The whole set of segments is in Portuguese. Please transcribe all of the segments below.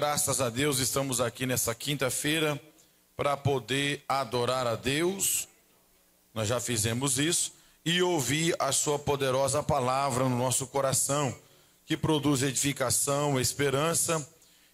Graças a Deus estamos aqui nessa quinta-feira para poder adorar a Deus. Nós já fizemos isso e ouvir a sua poderosa palavra no nosso coração, que produz edificação, esperança.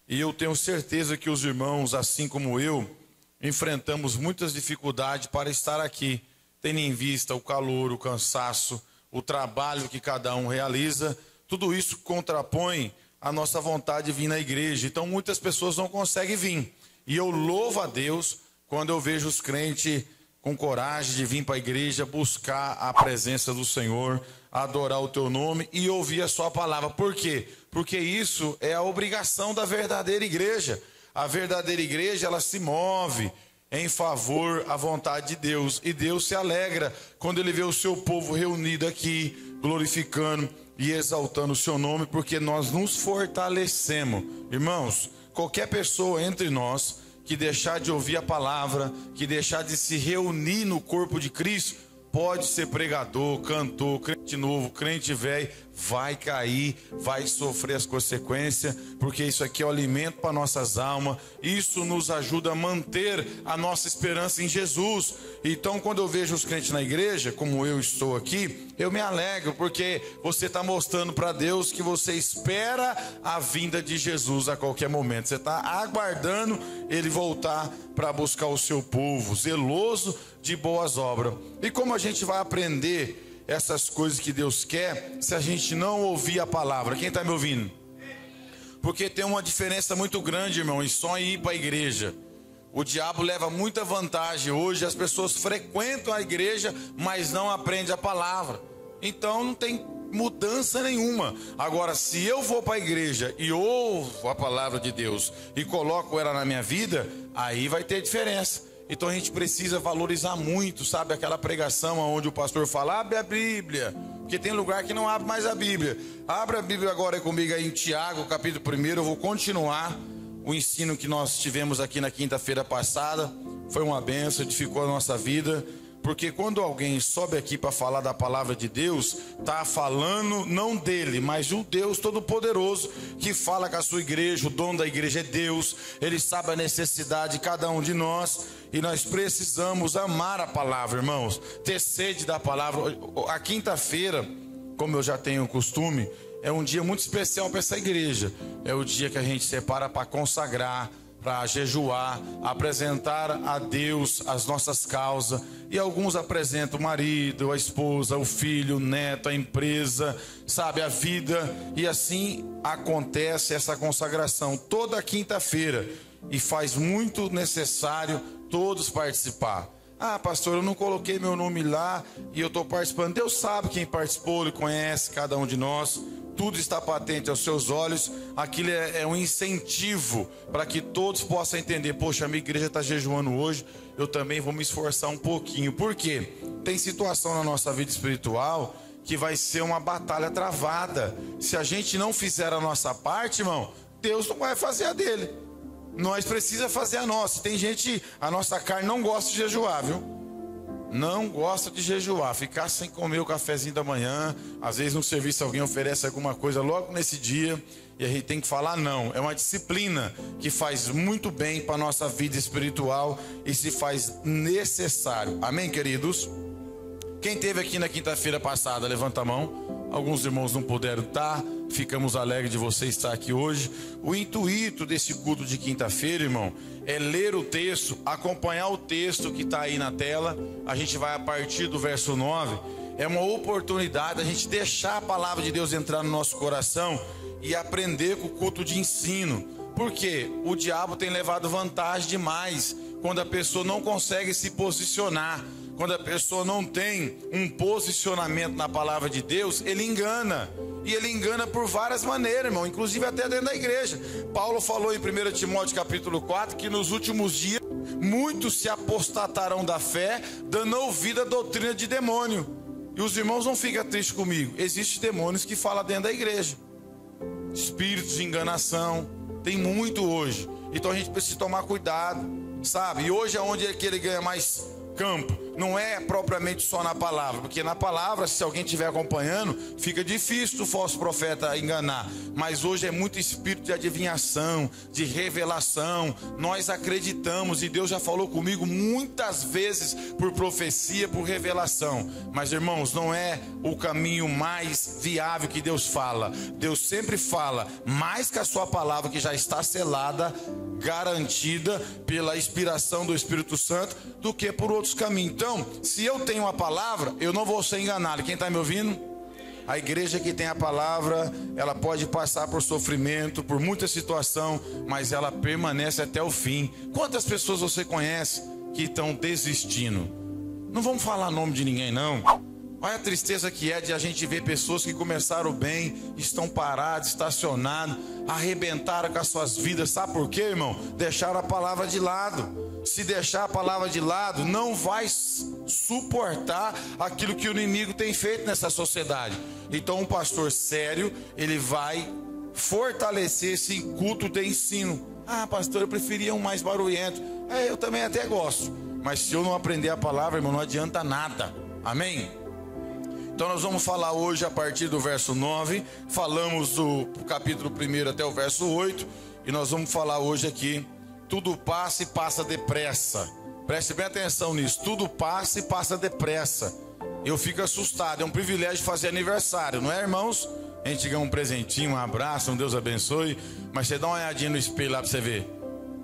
E eu tenho certeza que os irmãos, assim como eu, enfrentamos muitas dificuldades para estar aqui, tendo em vista o calor, o cansaço, o trabalho que cada um realiza. Tudo isso contrapõe a nossa vontade de vir na igreja. Então muitas pessoas não conseguem vir. E eu louvo a Deus quando eu vejo os crentes com coragem de vir para a igreja, buscar a presença do Senhor, adorar o teu nome e ouvir a sua palavra. Por quê? Porque isso é a obrigação da verdadeira igreja. A verdadeira igreja, ela se move em favor à vontade de Deus. E Deus se alegra quando Ele vê o seu povo reunido aqui, glorificando e exaltando o seu nome, porque nós nos fortalecemos. Irmãos, qualquer pessoa entre nós que deixar de ouvir a palavra, que deixar de se reunir no corpo de Cristo, pode ser pregador, cantor, crente novo, crente velho, vai cair, vai sofrer as consequências, porque isso aqui é o alimento para nossas almas. Isso nos ajuda a manter a nossa esperança em Jesus. Então, quando eu vejo os crentes na igreja, como eu estou aqui, eu me alegro, porque você está mostrando para Deus que você espera a vinda de Jesus a qualquer momento. Você está aguardando Ele voltar para buscar o seu povo, zeloso de boas obras. E como a gente vai aprender essas coisas que Deus quer se a gente não ouvir a palavra? Quem está me ouvindo? Porque tem uma diferença muito grande, irmão, em só ir para a igreja. O diabo leva muita vantagem hoje. As pessoas frequentam a igreja, mas não aprendem a palavra. Então não tem mudança nenhuma. Agora, se eu vou para a igreja e ouvo a palavra de Deus e coloco ela na minha vida, aí vai ter diferença. Então a gente precisa valorizar muito, sabe, aquela pregação onde o pastor fala, abre a Bíblia, porque tem lugar que não abre mais a Bíblia. Abre a Bíblia agora comigo aí em Tiago, capítulo 1, eu vou continuar o ensino que nós tivemos aqui na quinta-feira passada. Foi uma bênção, edificou a nossa vida, porque quando alguém sobe aqui para falar da palavra de Deus, está falando não dele, mas de um Deus Todo-Poderoso, que fala com a sua igreja. O dono da igreja é Deus, Ele sabe a necessidade de cada um de nós, e nós precisamos amar a palavra, irmãos, ter sede da palavra. A quinta-feira, como eu já tenho costume, é um dia muito especial para essa igreja. É o dia que a gente separa para consagrar, para jejuar, apresentar a Deus as nossas causas. E alguns apresentam o marido, a esposa, o filho, o neto, a empresa, sabe, a vida. E assim acontece essa consagração toda quinta-feira. E faz muito necessário todos participar. Ah, pastor, eu não coloquei meu nome lá e eu estou participando. Deus sabe quem participou, Ele conhece cada um de nós. Tudo está patente aos seus olhos. Aquilo é um incentivo para que todos possam entender. Poxa, a minha igreja está jejuando hoje, eu também vou me esforçar um pouquinho. Por quê? Tem situação na nossa vida espiritual que vai ser uma batalha travada. Se a gente não fizer a nossa parte, irmão, Deus não vai fazer a dele. Nós precisamos fazer a nossa. Tem gente, a nossa carne não gosta de jejuar, viu? Não gosta de jejuar, ficar sem comer o cafezinho da manhã. Às vezes no serviço alguém oferece alguma coisa logo nesse dia e a gente tem que falar não. É uma disciplina que faz muito bem para a nossa vida espiritual e se faz necessário. Amém, queridos? Quem esteve aqui na quinta-feira passada, levanta a mão. Alguns irmãos não puderam estar, ficamos alegres de você estar aqui hoje. O intuito desse culto de quinta-feira, irmão, é ler o texto, acompanhar o texto que está aí na tela. A gente vai a partir do verso 9. É uma oportunidade a gente deixar a palavra de Deus entrar no nosso coração e aprender com o culto de ensino. Porque o diabo tem levado vantagem demais quando a pessoa não consegue se posicionar. Quando a pessoa não tem um posicionamento na palavra de Deus, ele engana. E ele engana por várias maneiras, irmão, inclusive até dentro da igreja. Paulo falou em 1 Timóteo capítulo 4 que nos últimos dias muitos se apostatarão da fé, dando ouvido à doutrina de demônio. E os irmãos não ficam tristes comigo. Existem demônios que falam dentro da igreja. Espíritos de enganação. Tem muito hoje. Então a gente precisa tomar cuidado, sabe? E hoje é onde é que ele ganha mais campo. não é propriamente só na palavra, porque na palavra, se alguém estiver acompanhando, fica difícil do falso profeta enganar, mas hoje é muito espírito de adivinhação, de revelação. Nós acreditamos, e Deus já falou comigo muitas vezes por profecia, por revelação, mas irmãos, não é o caminho mais viável que Deus fala. Deus sempre fala mais que a sua palavra, que já está selada, garantida pela inspiração do Espírito Santo, do que por outros caminhos. Então, se eu tenho a palavra, eu não vou ser enganado. Quem está me ouvindo? A igreja que tem a palavra, ela pode passar por sofrimento, por muita situação, mas ela permanece até o fim. Quantas pessoas você conhece que estão desistindo? Não vamos falar nome de ninguém, não. Olha a tristeza que é de a gente ver pessoas que começaram bem, estão parados, estacionados, arrebentaram com as suas vidas. Sabe por quê, irmão? Deixaram a palavra de lado. Se deixar a palavra de lado, não vai suportar aquilo que o inimigo tem feito nessa sociedade. Então um pastor sério, ele vai fortalecer esse culto de ensino. Ah, pastor, eu preferia um mais barulhento. Eu também até gosto. Mas se eu não aprender a palavra, irmão, não adianta nada. Amém? Então nós vamos falar hoje a partir do verso 9, falamos do capítulo 1 até o verso 8, e nós vamos falar hoje aqui, tudo passa e passa depressa. Preste bem atenção nisso, tudo passa e passa depressa. Eu fico assustado, é um privilégio fazer aniversário, não é, irmãos? A gente ganha um presentinho, um abraço, um Deus abençoe, mas você dá uma olhadinha no espelho lá para você ver.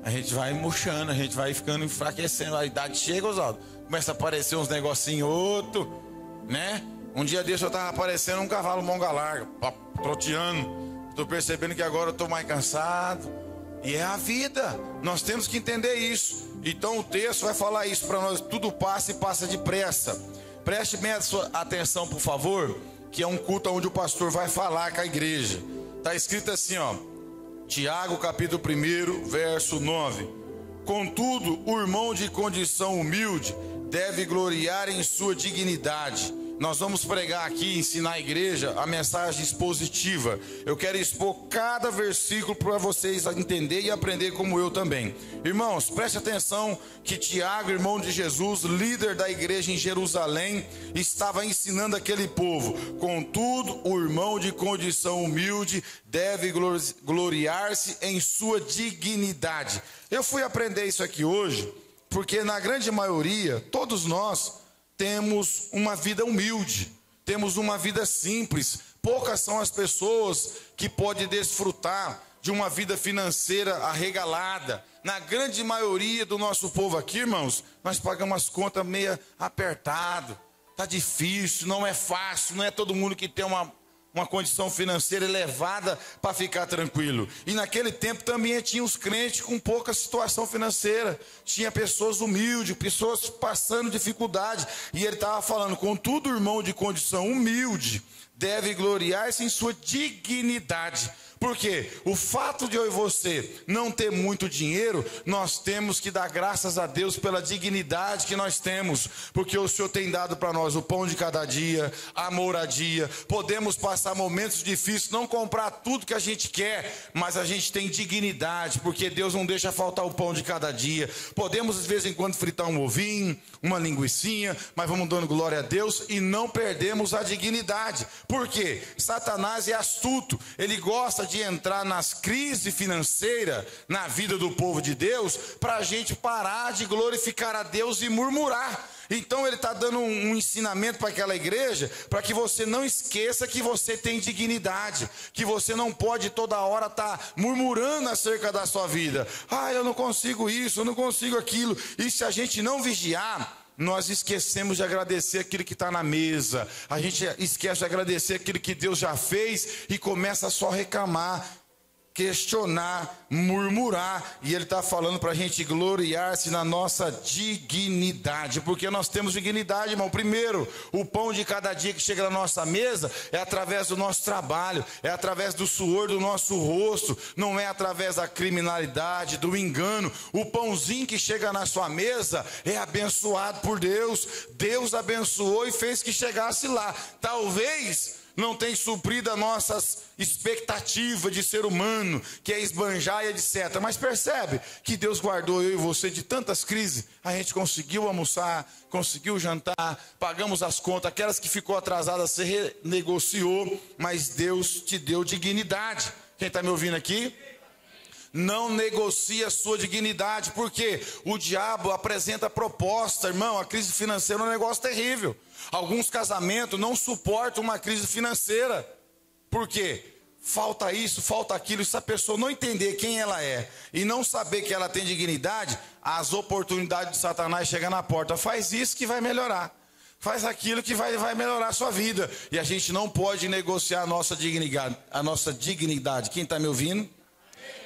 A gente vai murchando, a gente vai ficando enfraquecendo, a idade chega, Oswaldo, começa a aparecer uns negocinhos, outro, né? Um dia desse eu estava aparecendo um cavalo monga larga, troteando. Estou percebendo que agora eu estou mais cansado. E é a vida. Nós temos que entender isso. Então o texto vai falar isso para nós. Tudo passa e passa depressa. Preste bem a sua atenção, por favor, que é um culto onde o pastor vai falar com a igreja. Está escrito assim, ó. Tiago capítulo 1, verso 9. Contudo, o irmão de condição humilde deve gloriar em sua dignidade. Nós vamos pregar aqui, ensinar a igreja a mensagem expositiva. Eu quero expor cada versículo para vocês entenderem e aprender como eu também. Irmãos, preste atenção que Tiago, irmão de Jesus, líder da igreja em Jerusalém, estava ensinando aquele povo. Contudo, o irmão de condição humilde deve gloriar-se em sua dignidade. Eu fui aprender isso aqui hoje, porque na grande maioria, todos nós temos uma vida humilde, temos uma vida simples. Poucas são as pessoas que podem desfrutar de uma vida financeira arregalada. Na grande maioria do nosso povo aqui, irmãos, nós pagamos as contas meio apertado, tá difícil, não é fácil, não é todo mundo que tem uma condição financeira elevada para ficar tranquilo. E naquele tempo também tinha os crentes com pouca situação financeira. Tinha pessoas humildes, pessoas passando dificuldade. E ele estava falando, contudo, irmão de condição humilde deve gloriar-se em sua dignidade. Porque o fato de eu e você não ter muito dinheiro, nós temos que dar graças a Deus pela dignidade que nós temos. Porque o Senhor tem dado para nós o pão de cada dia, a moradia. Podemos passar momentos difíceis, não comprar tudo que a gente quer, mas a gente tem dignidade, porque Deus não deixa faltar o pão de cada dia. Podemos de vez em quando fritar um ovinho, uma linguicinha, mas vamos dando glória a Deus e não perdemos a dignidade. Por quê? Satanás é astuto, ele gosta de entrar nas crises financeiras na vida do povo de Deus, para a gente parar de glorificar a Deus e murmurar. Então ele está dando um ensinamento para aquela igreja, para que você não esqueça que você tem dignidade, que você não pode toda hora estar murmurando acerca da sua vida. Eu não consigo isso, eu não consigo aquilo. E se a gente não vigiar, nós esquecemos de agradecer aquilo que está na mesa. A gente esquece de agradecer aquilo que Deus já fez e começa a só reclamar, questionar, murmurar. E ele está falando para a gente gloriar-se na nossa dignidade, porque nós temos dignidade, irmão. Primeiro, o pão de cada dia que chega na nossa mesa é através do nosso trabalho, é através do suor do nosso rosto, não é através da criminalidade, do engano. O pãozinho que chega na sua mesa é abençoado por Deus. Deus abençoou e fez que chegasse lá. Talvez não tem suprido as nossas expectativas de ser humano, que é esbanjar e etc. Mas percebe que Deus guardou eu e você de tantas crises. A gente conseguiu almoçar, conseguiu jantar, pagamos as contas, aquelas que ficou atrasadas você renegociou, mas Deus te deu dignidade. Quem está me ouvindo aqui? Não negocie a sua dignidade, porque o diabo apresenta proposta, irmão. A crise financeira é um negócio terrível. Alguns casamentos não suportam uma crise financeira. Por quê? Falta isso, falta aquilo. E se a pessoa não entender quem ela é e não saber que ela tem dignidade, as oportunidades de Satanás chegam na porta. Faz isso que vai melhorar. Faz aquilo que vai melhorar a sua vida. E a gente não pode negociar a nossa dignidade. Quem está me ouvindo?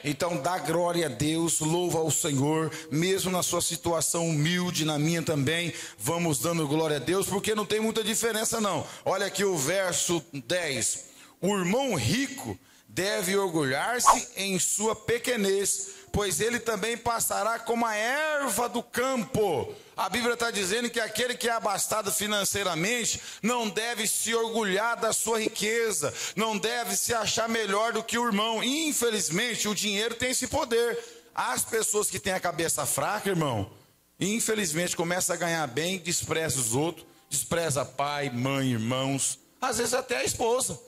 Então dá glória a Deus, louva ao Senhor, mesmo na sua situação humilde, na minha também, vamos dando glória a Deus, porque não tem muita diferença não. Olha aqui o verso 10, o irmão rico deve orgulhar-se em sua pequenez, pois ele também passará como a erva do campo. A Bíblia está dizendo que aquele que é abastado financeiramente não deve se orgulhar da sua riqueza, não deve se achar melhor do que o irmão. Infelizmente, o dinheiro tem esse poder. As pessoas que têm a cabeça fraca, irmão, infelizmente começam a ganhar bem, despreza os outros, despreza pai, mãe, irmãos, às vezes até a esposa.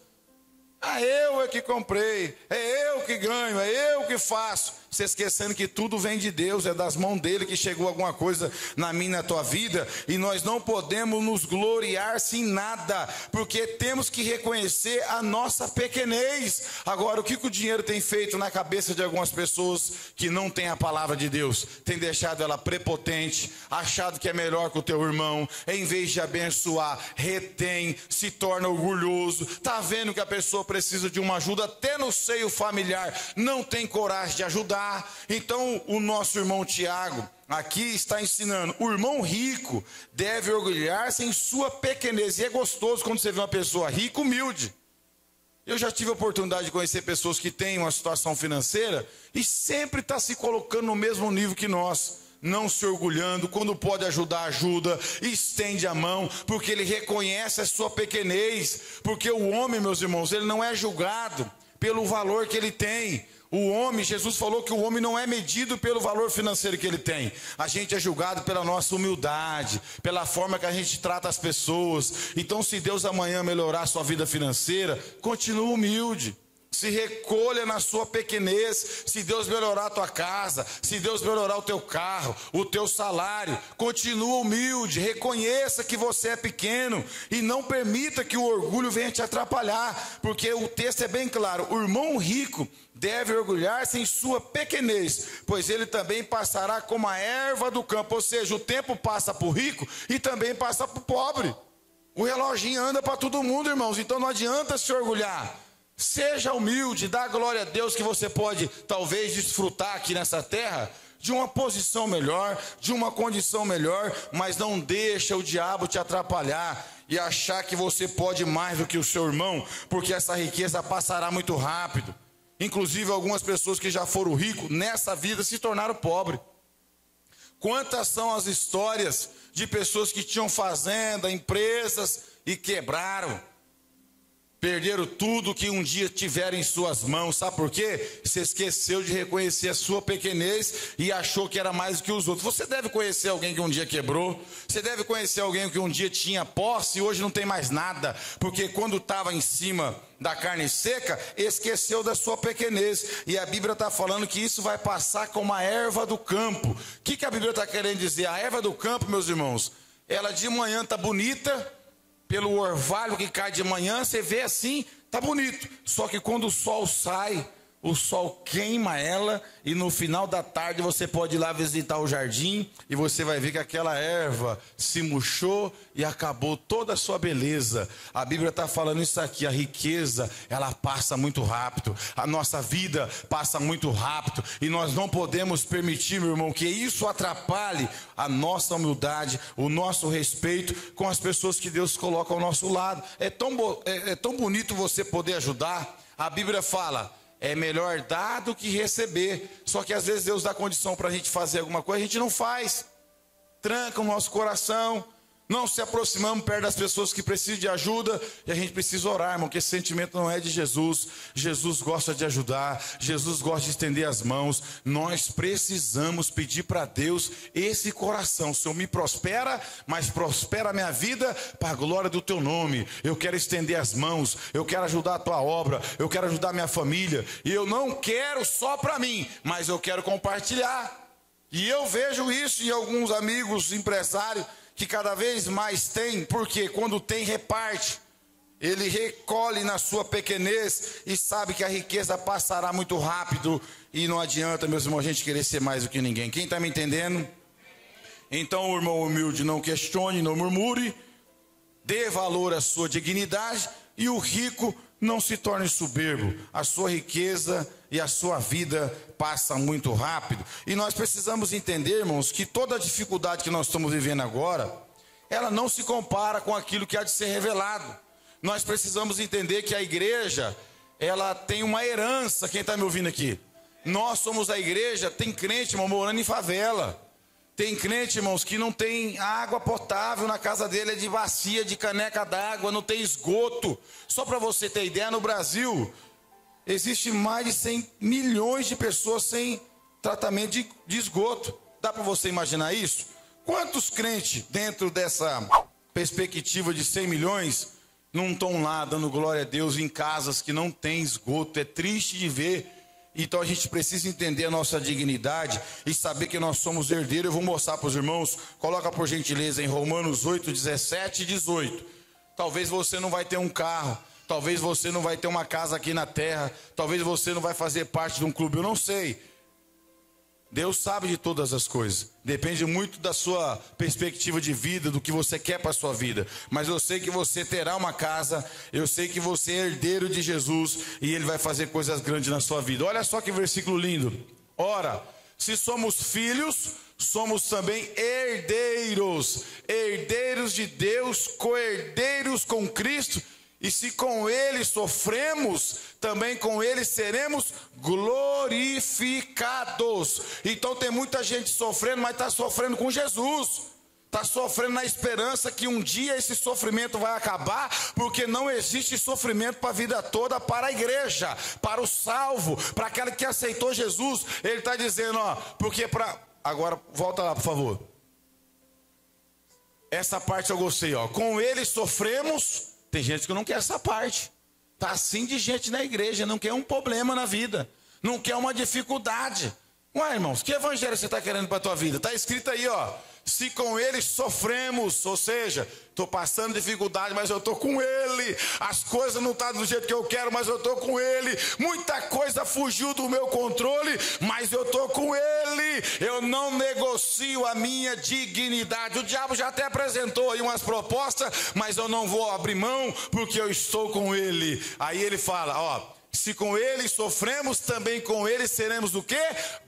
Eu é que comprei, é eu que ganho, é eu que faço. Você esquecendo que tudo vem de Deus, é das mãos dele que chegou alguma coisa na minha e na tua vida. E nós não podemos nos gloriar-se em nada, porque temos que reconhecer a nossa pequenez. Agora, o que o dinheiro tem feito na cabeça de algumas pessoas que não têm a palavra de Deus? Tem deixado ela prepotente, achado que é melhor que o teu irmão, em vez de abençoar, retém, se torna orgulhoso. Está vendo que a pessoa precisa de uma ajuda até no seio familiar, não tem coragem de ajudar. Então o nosso irmão Tiago aqui está ensinando, o irmão rico deve orgulhar-se em sua pequenez. E é gostoso quando você vê uma pessoa rica, humilde. Eu já tive a oportunidade de conhecer pessoas que têm uma situação financeira e sempre está se colocando no mesmo nível que nós, não se orgulhando, quando pode ajudar, ajuda, estende a mão, porque ele reconhece a sua pequenez. Porque o homem, meus irmãos, ele não é julgado pelo valor que ele tem. O homem, Jesus falou que o homem não é medido pelo valor financeiro que ele tem. A gente é julgado pela nossa humildade, pela forma que a gente trata as pessoas. Então, se Deus amanhã melhorar a sua vida financeira, continue humilde. Se recolha na sua pequenez. Se Deus melhorar a tua casa, se Deus melhorar o teu carro, o teu salário, continua humilde, reconheça que você é pequeno e não permita que o orgulho venha te atrapalhar, porque o texto é bem claro, o irmão rico deve orgulhar-se em sua pequenez, pois ele também passará como a erva do campo. Ou seja, o tempo passa para o rico e também passa para o pobre. O reloginho anda para todo mundo, irmãos, então não adianta se orgulhar. Seja humilde, dá glória a Deus que você pode talvez desfrutar aqui nessa terra de uma posição melhor, de uma condição melhor, mas não deixa o diabo te atrapalhar e achar que você pode mais do que o seu irmão, porque essa riqueza passará muito rápido. Inclusive algumas pessoas que já foram ricos nessa vida se tornaram pobres. Quantas são as histórias de pessoas que tinham fazenda, empresas e quebraram? Perderam tudo que um dia tiveram em suas mãos. Sabe por quê? Você esqueceu de reconhecer a sua pequenez e achou que era mais do que os outros. Você deve conhecer alguém que um dia quebrou. Você deve conhecer alguém que um dia tinha posse e hoje não tem mais nada. Porque quando estava em cima da carne seca, esqueceu da sua pequenez. E a Bíblia está falando que isso vai passar como a erva do campo. O que a Bíblia está querendo dizer? A erva do campo, meus irmãos, ela de manhã está bonita, pelo orvalho que cai de manhã, você vê assim, tá bonito. Só que quando o sol sai, o sol queima ela e no final da tarde você pode ir lá visitar o jardim e você vai ver que aquela erva se murchou e acabou toda a sua beleza. A Bíblia está falando isso aqui, a riqueza, ela passa muito rápido, a nossa vida passa muito rápido e nós não podemos permitir, meu irmão, que isso atrapalhe a nossa humildade, o nosso respeito com as pessoas que Deus coloca ao nosso lado. É tão bonito você poder ajudar. A Bíblia fala, é melhor dar do que receber. Só que às vezes Deus dá condição para a gente fazer alguma coisa, a gente não faz. Tranca o nosso coração, não se aproximamos perto das pessoas que precisam de ajuda, e a gente precisa orar, irmão, que esse sentimento não é de Jesus. Jesus gosta de ajudar, Jesus gosta de estender as mãos. Nós precisamos pedir para Deus esse coração: Senhor, me prospera, mas prospera a minha vida para a glória do teu nome. Eu quero estender as mãos, eu quero ajudar a tua obra, eu quero ajudar a minha família, e eu não quero só para mim, mas eu quero compartilhar. E eu vejo isso em alguns amigos empresários, que cada vez mais tem, porque quando tem, reparte. Ele recolhe na sua pequenez e sabe que a riqueza passará muito rápido, e não adianta, meus irmãos, a gente querer ser mais do que ninguém. Quem está me entendendo? Então, o irmão humilde não questione, não murmure, dê valor à sua dignidade, e o rico não se torne soberbo. A sua riqueza e a sua vida passa muito rápido. E nós precisamos entender, irmãos, que toda a dificuldade que nós estamos vivendo agora, ela não se compara com aquilo que há de ser revelado. Nós precisamos entender que a igreja, ela tem uma herança. Quem está me ouvindo aqui? Nós somos a igreja. Tem crente, irmão, morando em favela. Tem crente, irmãos, que não tem água potável na casa dele, é de bacia, de caneca d'água, não tem esgoto. Só para você ter ideia, no Brasil existe mais de 100 milhões de pessoas sem tratamento de esgoto. Dá para você imaginar isso? Quantos crentes dentro dessa perspectiva de 100 milhões não estão lá dando glória a Deus em casas que não tem esgoto? É triste de ver. Então a gente precisa entender a nossa dignidade e saber que nós somos herdeiros. Eu vou mostrar para os irmãos, coloca por gentileza em Romanos 8, 17 e 18. Talvez você não vai ter um carro, talvez você não vai ter uma casa aqui na terra, talvez você não vai fazer parte de um clube, eu não sei. Deus sabe de todas as coisas. Depende muito da sua perspectiva de vida, do que você quer para a sua vida. Mas eu sei que você terá uma casa, eu sei que você é herdeiro de Jesus e Ele vai fazer coisas grandes na sua vida. Olha só que versículo lindo. Ora, se somos filhos, somos também herdeiros. Herdeiros de Deus, co-herdeiros com Cristo. E se com Ele sofremos, também com Ele seremos glorificados. Então tem muita gente sofrendo, mas está sofrendo com Jesus. Está sofrendo na esperança que um dia esse sofrimento vai acabar, porque não existe sofrimento para a vida toda para a igreja, para o salvo, para aquele que aceitou Jesus. Ele está dizendo, ó, porque para... Agora, volta lá, por favor. Essa parte eu gostei, ó. Com Ele sofremos... Tem gente que não quer essa parte. Está assim de gente na igreja, não quer um problema na vida, não quer uma dificuldade. Ué, irmãos, que evangelho você está querendo para a tua vida? Está escrito aí, ó. Se com Ele sofremos, ou seja, estou passando dificuldade, mas eu estou com Ele. As coisas não estão do jeito que eu quero, mas eu estou com Ele. Muita coisa fugiu do meu controle, mas eu estou com Ele. Eu não negocio a minha dignidade. O diabo já até apresentou aí umas propostas, mas eu não vou abrir mão, porque eu estou com Ele. Aí ele fala, ó. Se com Ele sofremos, também com Ele seremos o quê?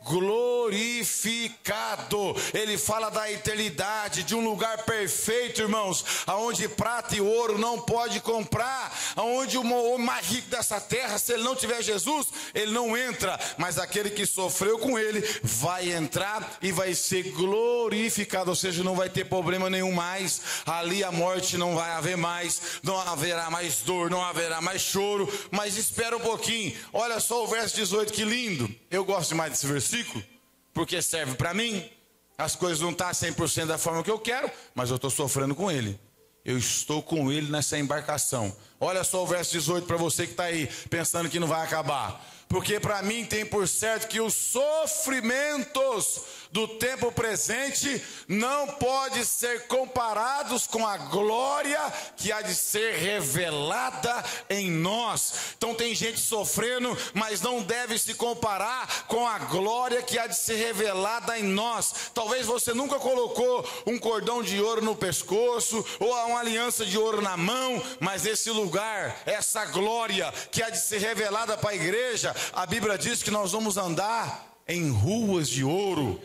Glorificado. Ele fala da eternidade, de um lugar perfeito, irmãos, aonde prata e ouro não pode comprar, aonde o homem mais rico dessa terra, se ele não tiver Jesus, ele não entra, mas aquele que sofreu com Ele vai entrar e vai ser glorificado, ou seja, não vai ter problema nenhum mais. Ali a morte não vai haver mais, não haverá mais dor, não haverá mais choro. Mas espera um pouquinho, olha só o verso 18, que lindo. Eu gosto mais desse versículo, porque serve para mim. As coisas não estão 100% da forma que eu quero, mas eu estou sofrendo com Ele. Eu estou com Ele nessa embarcação. Olha só o verso 18 para você que está aí, pensando que não vai acabar. Porque para mim tem por certo que os sofrimentos do tempo presente não podem ser comparados com a glória que há de ser revelada em nós. Então tem gente sofrendo, mas não deve se comparar com a glória que há de ser revelada em nós. Talvez você nunca colocou um cordão de ouro no pescoço ou uma aliança de ouro na mão, mas esse lugar, essa glória que há de ser revelada para a igreja, a Bíblia diz que nós vamos andar em ruas de ouro.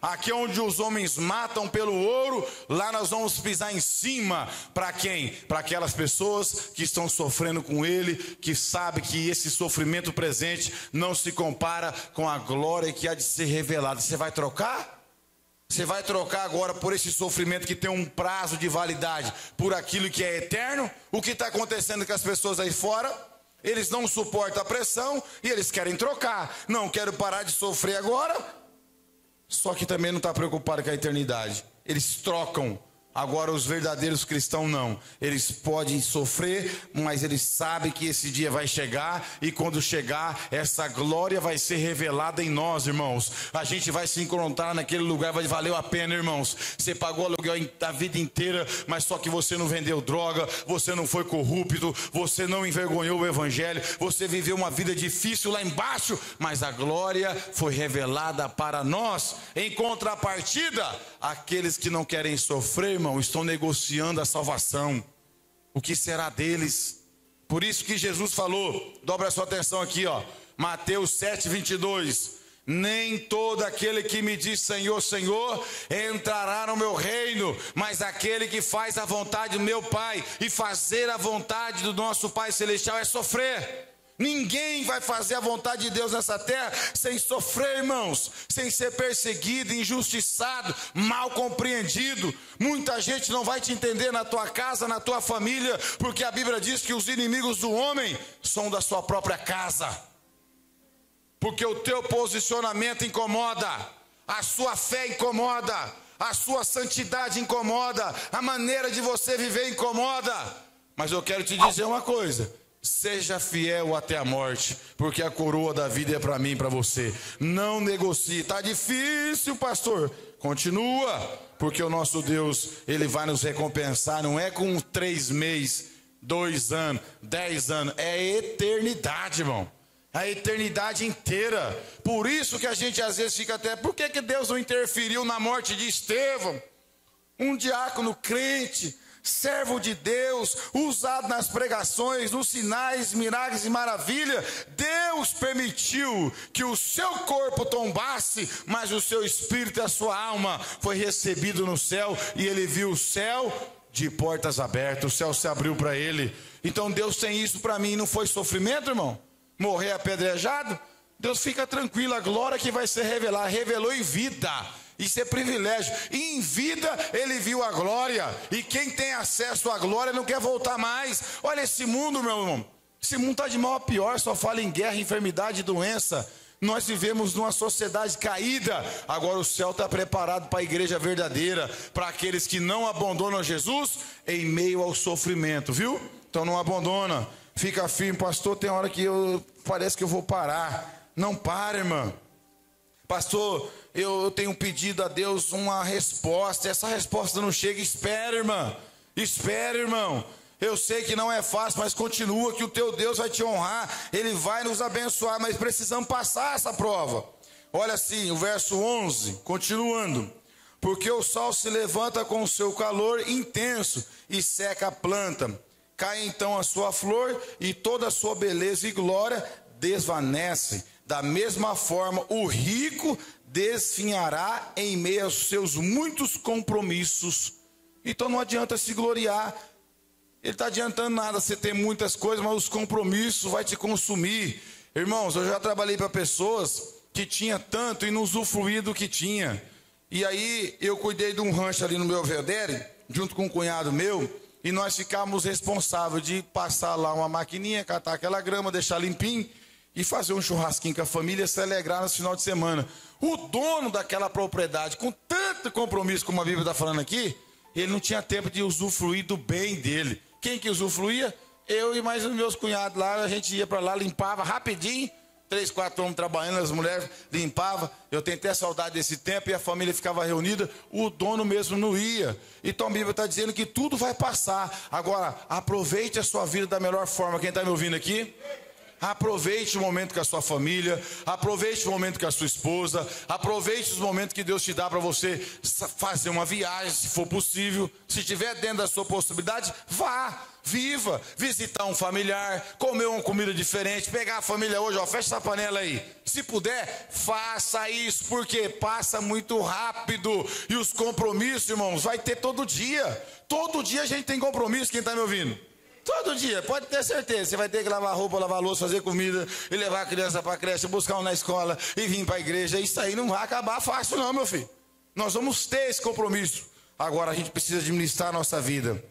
Aqui onde os homens matam pelo ouro, lá nós vamos pisar em cima. Para quem? Para aquelas pessoas que estão sofrendo com Ele, que sabem que esse sofrimento presente não se compara com a glória que há de ser revelada. Você vai trocar? Você vai trocar agora por esse sofrimento que tem um prazo de validade, por aquilo que é eterno? O que está acontecendo com as pessoas aí fora? Eles não suportam a pressão e eles querem trocar. Não, quero parar de sofrer agora, só que também não está preocupado com a eternidade. Eles trocam. Agora os verdadeiros cristãos não. Eles podem sofrer, mas eles sabem que esse dia vai chegar. E quando chegar, essa glória vai ser revelada em nós, irmãos. A gente vai se encontrar naquele lugar, vai valer a pena, irmãos. Você pagou aluguel a vida inteira, mas só que você não vendeu droga, você não foi corrupto, você não envergonhou o evangelho, você viveu uma vida difícil lá embaixo, mas a glória foi revelada para nós. Em contrapartida, aqueles que não querem sofrer, irmão, estão negociando a salvação. O que será deles? Por isso que Jesus falou, dobra a sua atenção aqui, ó, Mateus 7:22. Nem todo aquele que me diz Senhor, Senhor, entrará no meu reino, mas aquele que faz a vontade do meu Pai. E fazer a vontade do nosso Pai Celestial é sofrer. Ninguém vai fazer a vontade de Deus nessa terra sem sofrer, irmãos, sem ser perseguido, injustiçado, mal compreendido. Muita gente não vai te entender na tua casa, na tua família, porque a Bíblia diz que os inimigos do homem são da sua própria casa. Porque o teu posicionamento incomoda, a sua fé incomoda, a sua santidade incomoda, a maneira de você viver incomoda. Mas eu quero te dizer uma coisa: seja fiel até a morte, porque a coroa da vida é para mim e para você. Não negocie. Está difícil, pastor. Continua, porque o nosso Deus, Ele vai nos recompensar. Não é com 3 meses, 2 anos, 10 anos. É eternidade, irmão. A eternidade inteira. Por isso que a gente às vezes fica até... Por que Deus não interferiu na morte de Estevão? Um diácono crente, servo de Deus, usado nas pregações, nos sinais, milagres e maravilha. Deus permitiu que o seu corpo tombasse, mas o seu espírito e a sua alma foi recebido no céu, e ele viu o céu de portas abertas, o céu se abriu para ele. Então Deus tem isso para mim. Não foi sofrimento, irmão? Morrer apedrejado? Deus fica tranquilo, a glória que vai ser revelada, revelou em vida. Isso é privilégio. E em vida ele viu a glória. E quem tem acesso à glória não quer voltar mais. Olha esse mundo, meu irmão. Esse mundo está de mal a pior. Só fala em guerra, enfermidade e doença. Nós vivemos numa sociedade caída. Agora o céu está preparado para a igreja verdadeira, para aqueles que não abandonam Jesus em meio ao sofrimento, viu? Então não abandona. Fica firme, pastor. Tem hora que parece que eu vou parar. Não para, irmão. Pastor, eu tenho pedido a Deus uma resposta. Essa resposta não chega. Espera, irmã. Espera, irmão. Eu sei que não é fácil, mas continua, que o teu Deus vai te honrar. Ele vai nos abençoar, mas precisamos passar essa prova. Olha assim, o verso 11, continuando. Porque o sol se levanta com o seu calor intenso e seca a planta. Cai então a sua flor e toda a sua beleza e glória desvanece. Da mesma forma, o rico desfinhará em meio aos seus muitos compromissos. Então não adianta se gloriar. Ele está adiantando nada, você tem muitas coisas, mas os compromissos vai te consumir. Irmãos, eu já trabalhei para pessoas que tinham tanto e não usufruíam do que tinha. E aí eu cuidei de um rancho ali no meu Belvedere, junto com um cunhado meu, e nós ficávamos responsáveis de passar lá uma maquininha, catar aquela grama, deixar limpinho e fazer um churrasquinho com a família, se alegrar no final de semana. O dono daquela propriedade, com tanto compromisso como a Bíblia está falando aqui, ele não tinha tempo de usufruir do bem dele. Quem que usufruía? Eu e mais os meus cunhados lá. A gente ia para lá, limpava rapidinho, 3, 4 homens trabalhando, as mulheres limpavam. Eu tentei a saudade desse tempo e a família ficava reunida. O dono mesmo não ia. Então a Bíblia está dizendo que tudo vai passar. Agora, aproveite a sua vida da melhor forma. Quem está me ouvindo aqui? Aproveite o momento com a sua família, aproveite o momento com a sua esposa, aproveite os momentos que Deus te dá para você fazer uma viagem, se for possível. Se estiver dentro da sua possibilidade, vá, viva, visitar um familiar, comer uma comida diferente, pegar a família hoje, ó, fecha essa panela aí. Se puder, faça isso, porque passa muito rápido. E os compromissos, irmãos, vai ter todo dia. Todo dia a gente tem compromisso, quem está me ouvindo? Todo dia, pode ter certeza. Você vai ter que lavar roupa, lavar louça, fazer comida, e levar a criança para a creche, buscar um na escola e vir para a igreja. Isso aí não vai acabar fácil não, meu filho. Nós vamos ter esse compromisso. Agora a gente precisa administrar a nossa vida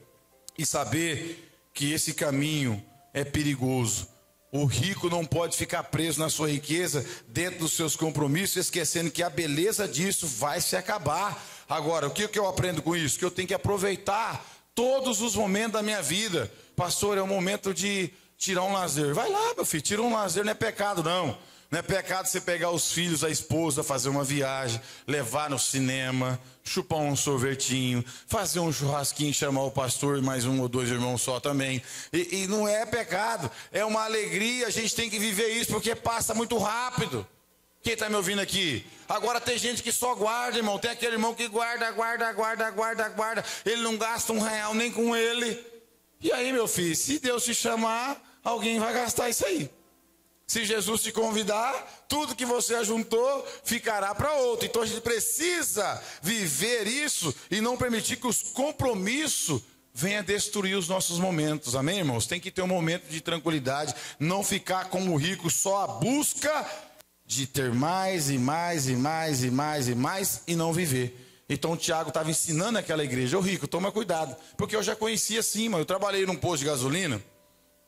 e saber que esse caminho é perigoso. O rico não pode ficar preso na sua riqueza, dentro dos seus compromissos, esquecendo que a beleza disso vai se acabar. Agora, o que eu aprendo com isso? Que eu tenho que aproveitar todos os momentos da minha vida. Pastor, é o momento de tirar um lazer. Vai lá, meu filho, tira um lazer, não é pecado não. Não é pecado você pegar os filhos, a esposa, fazer uma viagem, levar no cinema, chupar um sorvetinho, fazer um churrasquinho, chamar o pastor e mais um ou dois irmãos só também. E não é pecado, é uma alegria, a gente tem que viver isso porque passa muito rápido. Quem está me ouvindo aqui? Agora tem gente que só guarda, irmão. Tem aquele irmão que guarda. Ele não gasta R$1 nem com ele. E aí, meu filho, se Deus te chamar, alguém vai gastar isso aí. Se Jesus te convidar, tudo que você ajuntou ficará para outro. Então a gente precisa viver isso e não permitir que os compromissos venham destruir os nossos momentos. Amém, irmãos? Tem que ter um momento de tranquilidade, não ficar como o rico só à busca de ter mais e mais e não viver. Então o Tiago estava ensinando aquela igreja: ô rico, toma cuidado, porque eu já conhecia assim, mano. Eu trabalhei num posto de gasolina,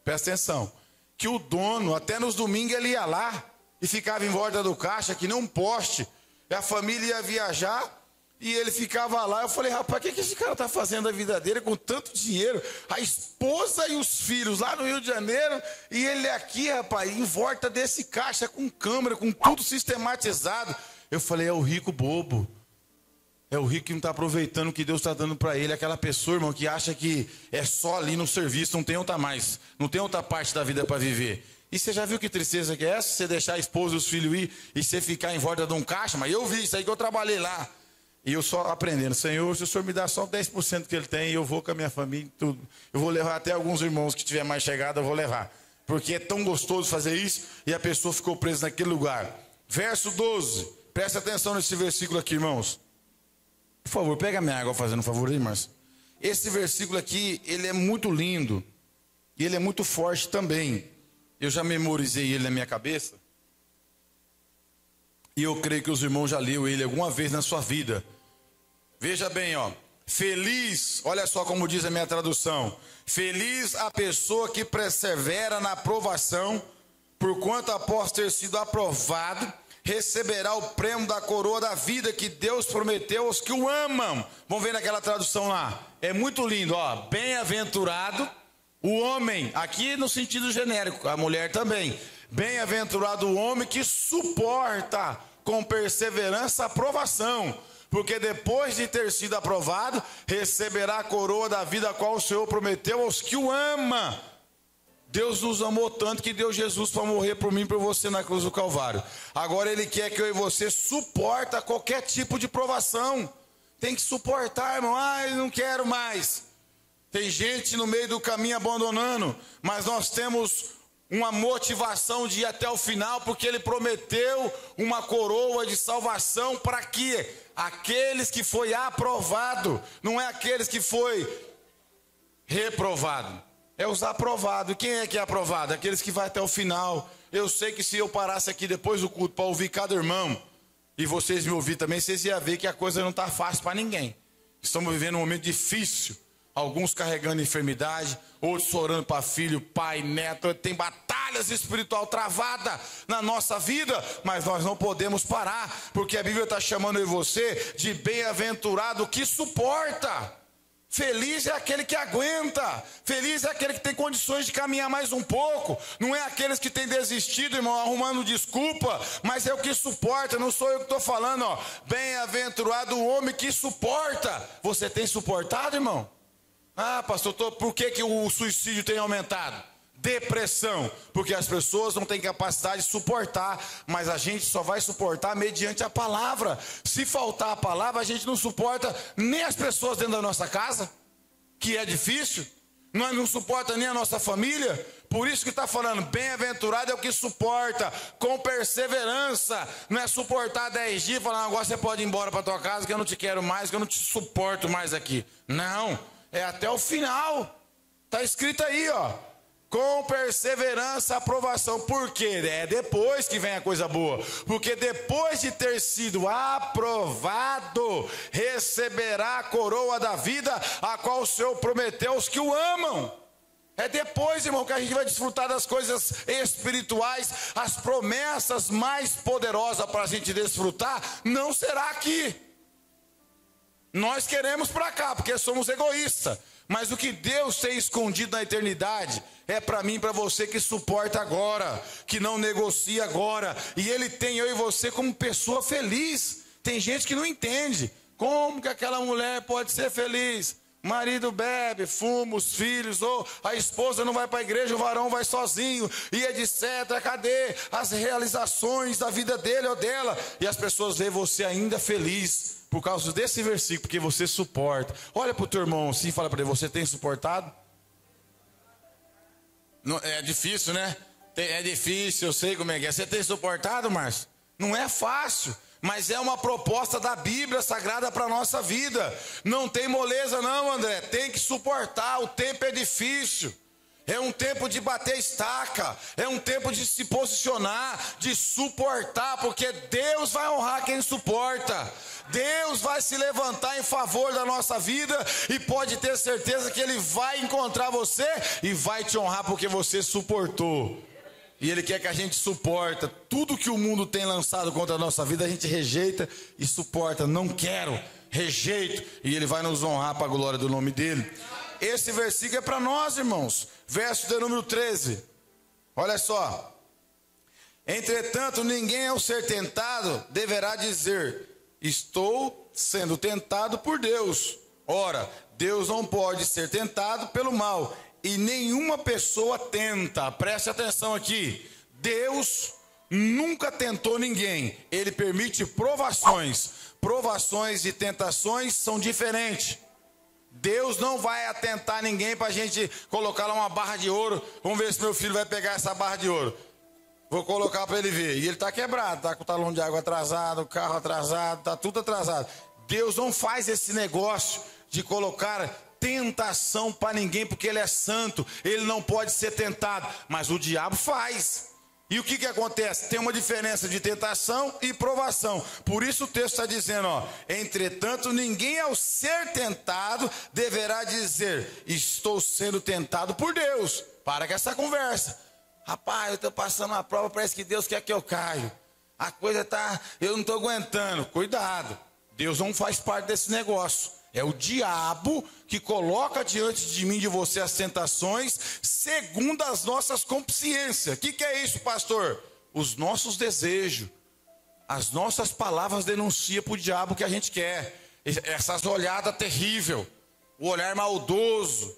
presta atenção, que o dono, até nos domingos, ele ia lá e ficava em volta do caixa, que nem um poste. E a família ia viajar e ele ficava lá. Eu falei: rapaz, o que esse cara está fazendo da vida dele com tanto dinheiro? A esposa e os filhos lá no Rio de Janeiro, e ele aqui, rapaz, em volta desse caixa, com câmera, com tudo sistematizado. Eu falei: é o rico bobo. É o rico que não está aproveitando o que Deus está dando para ele. Aquela pessoa, irmão, que acha que é só ali no serviço, não tem outra mais. Não tem outra parte da vida para viver. E você já viu que tristeza que é essa? Você deixar a esposa e os filhos ir e você ficar em volta de um caixa? Mas eu vi isso aí, que eu trabalhei lá. E eu só aprendendo: Senhor, se o Senhor me dá só 10% que ele tem, eu vou com a minha família e tudo. Eu vou levar até alguns irmãos que tiver mais chegada, eu vou levar. Porque é tão gostoso fazer isso, e a pessoa ficou presa naquele lugar. Verso 12. Presta atenção nesse versículo aqui, irmãos. Por favor, pega minha água, fazendo um favor aí, Márcio. Esse versículo aqui, ele é muito lindo. E ele é muito forte também. Eu já memorizei ele na minha cabeça. E eu creio que os irmãos já leram ele alguma vez na sua vida. Veja bem, ó. Feliz, olha só como diz a minha tradução. Feliz a pessoa que persevera na aprovação, porquanto após ter sido aprovado, receberá o prêmio da coroa da vida que Deus prometeu aos que o amam. Vamos ver naquela tradução lá. É muito lindo, ó. Bem-aventurado o homem, aqui no sentido genérico, a mulher também. Bem-aventurado o homem que suporta com perseverança a aprovação, porque depois de ter sido aprovado, receberá a coroa da vida a qual o Senhor prometeu aos que o amam. Deus nos amou tanto que deu Jesus para morrer por mim e por você na cruz do Calvário. Agora Ele quer que eu e você suporta qualquer tipo de provação. Tem que suportar, irmão. Eu não quero mais. Tem gente no meio do caminho abandonando, mas nós temos uma motivação de ir até o final, porque Ele prometeu uma coroa de salvação para que aqueles que foi aprovado, não é aqueles que foi reprovado. É os aprovados. Quem é que é aprovado? Aqueles que vai até o final. Eu sei que se eu parasse aqui depois do culto para ouvir cada irmão, e vocês me ouvir também, vocês iam ver que a coisa não está fácil para ninguém. Estamos vivendo um momento difícil. Alguns carregando enfermidade, outros orando para filho, pai, neto. Tem batalhas espiritual travada na nossa vida, mas nós não podemos parar, porque a Bíblia está chamando eu e você de bem-aventurado que suporta. Feliz é aquele que aguenta. Feliz é aquele que tem condições de caminhar mais um pouco. Não é aqueles que têm desistido, irmão, arrumando desculpa, mas é o que suporta. Não sou eu que estou falando, ó. Bem-aventurado o homem que suporta. Você tem suportado, irmão? Pastor, por que o suicídio tem aumentado? Depressão, porque as pessoas não têm capacidade de suportar, mas a gente só vai suportar mediante a palavra. Se faltar a palavra, a gente não suporta nem as pessoas dentro da nossa casa, que é difícil, nós não suporta nem a nossa família. Por isso que está falando, bem-aventurado é o que suporta, com perseverança. Não é suportar 10 dias e falar: agora você pode ir embora para tua casa, que eu não te quero mais, que eu não te suporto mais aqui. Não, é até o final. Está escrito aí, ó. com perseverança, aprovação. Por quê? É depois que vem a coisa boa. Porque depois de ter sido aprovado, receberá a coroa da vida, a qual o Senhor prometeu aos que o amam. É depois, irmão, que a gente vai desfrutar das coisas espirituais. As promessas mais poderosas para a gente desfrutar não será aqui. Nós queremos para cá, porque somos egoístas. Mas o que Deus tem escondido na eternidade é para mim e para você que suporta agora, que não negocia agora. E Ele tem eu e você como pessoa feliz. Tem gente que não entende. Como que aquela mulher pode ser feliz? O marido bebe, fuma, os filhos, ou a esposa não vai para a igreja, o varão vai sozinho, e etc. Cadê as realizações da vida dele ou dela? E as pessoas veem você ainda feliz por causa desse versículo, porque você suporta. Olha para o teu irmão assim e fala para ele: você tem suportado? Não, é difícil, né? É difícil, eu sei como é que é. Você tem suportado, Márcio? Não é fácil. Mas é uma proposta da Bíblia Sagrada para a nossa vida. Não tem moleza não, André. Tem que suportar, o tempo é difícil. É um tempo de bater estaca. É um tempo de se posicionar, de suportar. Porque Deus vai honrar quem suporta. Deus vai se levantar em favor da nossa vida. E pode ter certeza que Ele vai encontrar você e vai te honrar porque você suportou. E Ele quer que a gente suporta. Tudo que o mundo tem lançado contra a nossa vida, a gente rejeita e suporta. Não quero, rejeito. E Ele vai nos honrar para a glória do nome dEle. Esse versículo é para nós, irmãos. Verso de número 13. Olha só. Entretanto, ninguém ao ser tentado deverá dizer: estou sendo tentado por Deus. Ora, Deus não pode ser tentado pelo mal. E nenhuma pessoa tenta. Preste atenção aqui. Deus nunca tentou ninguém. Ele permite provações. Provações e tentações são diferentes. Deus não vai atentar ninguém para a gente colocar lá uma barra de ouro. Vamos ver se meu filho vai pegar essa barra de ouro. Vou colocar para ele ver. E ele está quebrado, está com o talão de água atrasado, o carro atrasado, está tudo atrasado. Deus não faz esse negócio de colocar tentação para ninguém, porque Ele é santo, Ele não pode ser tentado, mas o diabo faz. E o que acontece? Tem uma diferença de tentação e provação. Por isso o texto está dizendo, ó: entretanto, ninguém ao ser tentado deverá dizer: estou sendo tentado por Deus. Para com essa conversa. Rapaz, eu estou passando uma prova, parece que Deus quer que eu caia. A coisa está, eu não estou aguentando. Cuidado, Deus não faz parte desse negócio. É o diabo que coloca diante de mim e de você as tentações segundo as nossas consciências. O que é isso, pastor? Os nossos desejos. As nossas palavras denunciam para o diabo o que a gente quer. Essas olhadas terríveis. O olhar maldoso.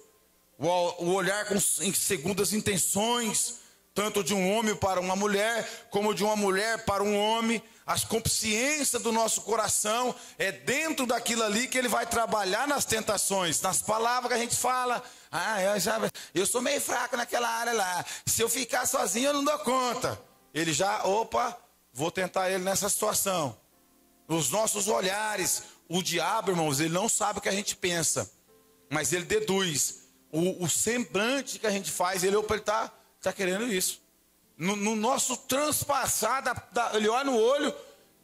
O olhar com segundas intenções. Tanto de um homem para uma mulher, como de uma mulher para um homem. As consciências do nosso coração é dentro daquilo ali que ele vai trabalhar nas tentações, nas palavras que a gente fala. Eu sou meio fraco naquela área lá. Se eu ficar sozinho eu não dou conta. Ele já, vou tentar ele nessa situação. Os nossos olhares, o diabo, irmãos, ele não sabe o que a gente pensa, mas ele deduz. O semblante que a gente faz, ele está querendo isso. No nosso transpassar, ele olha no olho,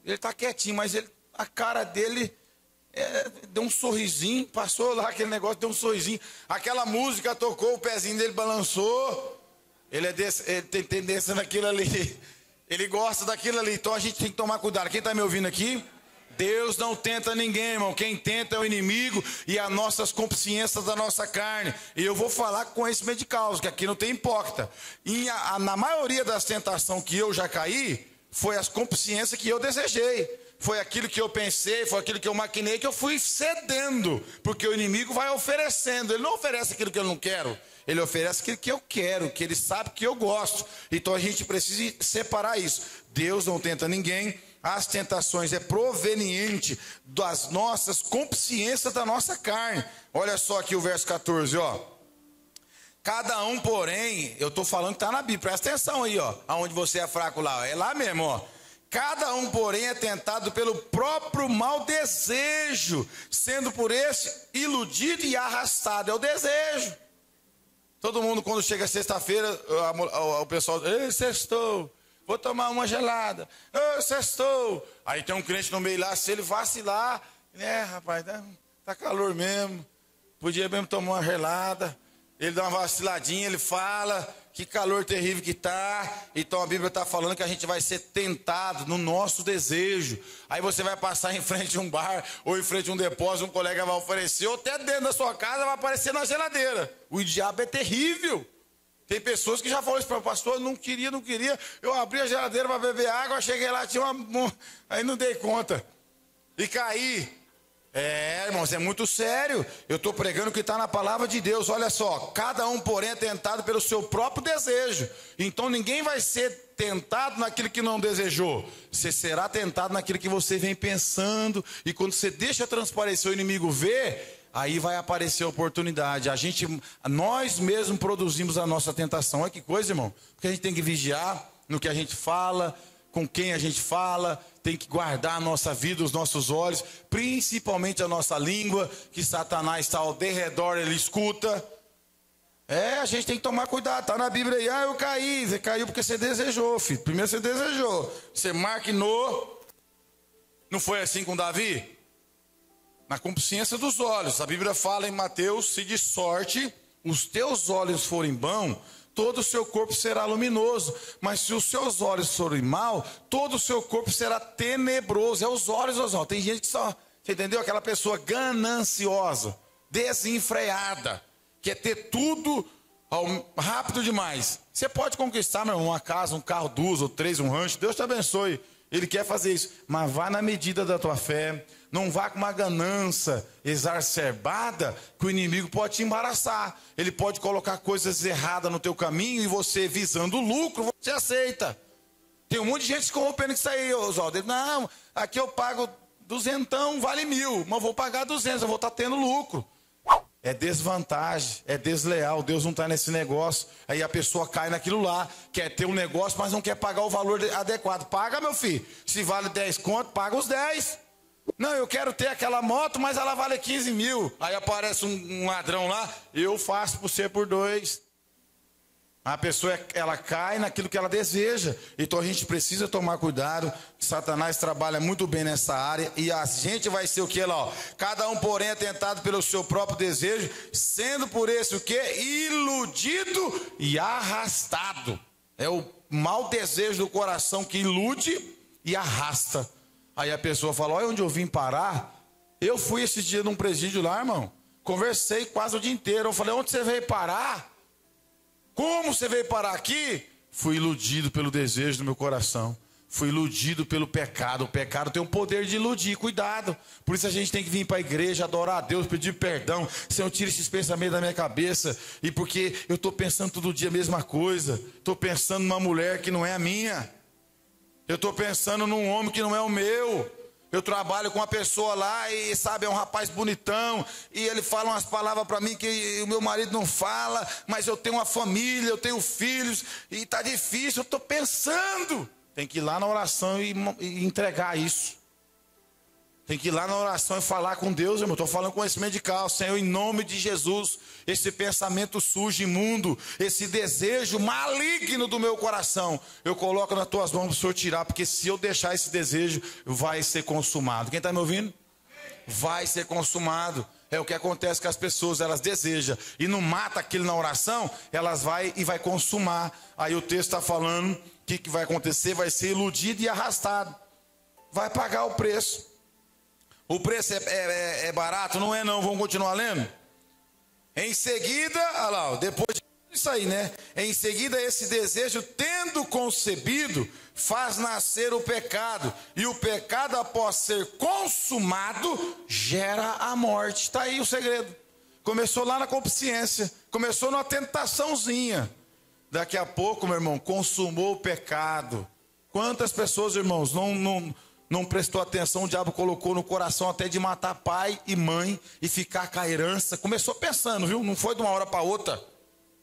ele está quietinho, mas a cara dele deu um sorrisinho, passou lá aquele negócio, deu um sorrisinho. Aquela música tocou, o pezinho dele balançou. Ele tem tendência naquilo ali, ele gosta daquilo ali, então a gente tem que tomar cuidado. Quem está me ouvindo aqui? Deus não tenta ninguém, irmão. Quem tenta é o inimigo e as nossas consciências da nossa carne. E eu vou falar com conhecimento de causa, que aqui não tem hipócrita. E na maioria das tentações que eu já caí, foi as consciências que eu desejei. Foi aquilo que eu pensei, foi aquilo que eu maquinei, que eu fui cedendo. Porque o inimigo vai oferecendo. Ele não oferece aquilo que eu não quero. Ele oferece aquilo que eu quero, que ele sabe que eu gosto. Então a gente precisa separar isso. Deus não tenta ninguém. As tentações é proveniente das nossas consciências da nossa carne. Olha só aqui o verso 14, ó. Cada um, porém, eu estou falando que está na Bíblia, presta atenção aí, ó. Aonde você é fraco lá, é lá mesmo, ó. Cada um, porém, é tentado pelo próprio mau desejo, sendo por esse iludido e arrastado. É o desejo. Todo mundo, quando chega sexta-feira, o pessoal, ei, sextou, vou tomar uma gelada. Ei, sextou. Aí tem um crente no meio lá, se ele vacilar, né, rapaz, tá calor mesmo, podia mesmo tomar uma gelada. Ele dá uma vaciladinha, ele fala, que calor terrível que tá. Então a Bíblia está falando que a gente vai ser tentado no nosso desejo. Aí você vai passar em frente a um bar, ou em frente a um depósito, um colega vai oferecer, ou até dentro da sua casa vai aparecer na geladeira. O diabo é terrível. Tem pessoas que já falaram isso para o pastor, não queria. Eu abri a geladeira para beber água, cheguei lá, tinha aí não dei conta. E caí. Irmãos, é muito sério. Eu estou pregando o que está na palavra de Deus. Olha só, cada um, porém, é tentado pelo seu próprio desejo. Então ninguém vai ser tentado naquilo que não desejou. Você será tentado naquilo que você vem pensando. E quando você deixa transparecer, o inimigo ver, aí vai aparecer a oportunidade. Nós mesmos produzimos a nossa tentação. Olha que coisa, irmão. Porque a gente tem que vigiar no que a gente fala, com quem a gente fala, tem que guardar a nossa vida, os nossos olhos, principalmente a nossa língua, que Satanás está ao derredor, ele escuta. A gente tem que tomar cuidado, está na Bíblia aí, eu caí, você caiu porque você desejou, filho. Primeiro você desejou, você maquinou. Não foi assim com Davi? Na consciência dos olhos, a Bíblia fala em Mateus, se de sorte os teus olhos forem bons, todo o seu corpo será luminoso, mas se os seus olhos forem mal, todo o seu corpo será tenebroso. É os olhos, Oswaldo. Tem gente que só, você entendeu? Aquela pessoa gananciosa, desenfreada, quer ter tudo rápido demais. Você pode conquistar, meu irmão, uma casa, um carro, 2 ou 3, um rancho, Deus te abençoe. Ele quer fazer isso, mas vá na medida da tua fé. Não vá com uma ganância exacerbada, que o inimigo pode te embaraçar. Ele pode colocar coisas erradas no teu caminho e você, visando o lucro, você aceita. Tem um monte de gente se corrompendo isso aí, Oswaldo. Não, aqui eu pago 200, vale 1.000, mas eu vou pagar 200, eu vou estar tendo lucro. É desvantagem, é desleal, Deus não está nesse negócio. Aí a pessoa cai naquilo lá, quer ter um negócio, mas não quer pagar o valor adequado. Paga, meu filho, se vale 10 conto, paga os 10. Não, eu quero ter aquela moto, mas ela vale 15 mil. Aí aparece um ladrão lá, eu faço por ser por 2. A pessoa, ela cai naquilo que ela deseja. Então a gente precisa tomar cuidado. Satanás trabalha muito bem nessa área. E a gente vai ser o que lá, ó. Cada um, porém, é tentado pelo seu próprio desejo, sendo por esse o que? Iludido e arrastado. É o mau desejo do coração que ilude e arrasta. Aí a pessoa fala, olha onde eu vim parar. Eu fui esse dia num presídio lá, irmão. Conversei quase o dia inteiro. Eu falei, onde você veio parar? Como você veio parar aqui? Fui iludido pelo desejo do meu coração. Fui iludido pelo pecado. O pecado tem o poder de iludir, cuidado. Por isso a gente tem que vir para a igreja, adorar a Deus, pedir perdão. Senhor, tira esses pensamentos da minha cabeça. E porque eu estou pensando todo dia a mesma coisa. Estou pensando numa mulher que não é a minha. Eu estou pensando num homem que não é o meu. Eu trabalho com uma pessoa lá e, sabe, é um rapaz bonitão. E ele fala umas palavras para mim que o meu marido não fala. Mas eu tenho uma família, eu tenho filhos. E está difícil, eu estou pensando. Tem que ir lá na oração e entregar isso. Tem que ir lá na oração e falar com Deus, irmão. Estou falando conhecimento de causa. Senhor, em nome de Jesus, esse pensamento sujo, imundo, esse desejo maligno do meu coração, eu coloco nas tuas mãos para o Senhor tirar, porque se eu deixar esse desejo, vai ser consumado. Quem está me ouvindo? Vai ser consumado. É o que acontece com as pessoas, elas desejam e não mata aquilo na oração, elas vai consumar. Aí o texto está falando que vai acontecer, vai ser iludido e arrastado. Vai pagar o preço. O preço é barato? Não é não, vamos continuar lendo? Em seguida, olha lá, depois disso aí, né? Em seguida esse desejo, tendo concebido, faz nascer o pecado. E o pecado, após ser consumado, gera a morte. Está aí o segredo. Começou lá na consciência, começou numa tentaçãozinha. Daqui a pouco, meu irmão, consumou o pecado. Quantas pessoas, irmãos, não prestou atenção, o diabo colocou no coração até de matar pai e mãe e ficar com a herança. Começou pensando, viu? Não foi de uma hora para outra.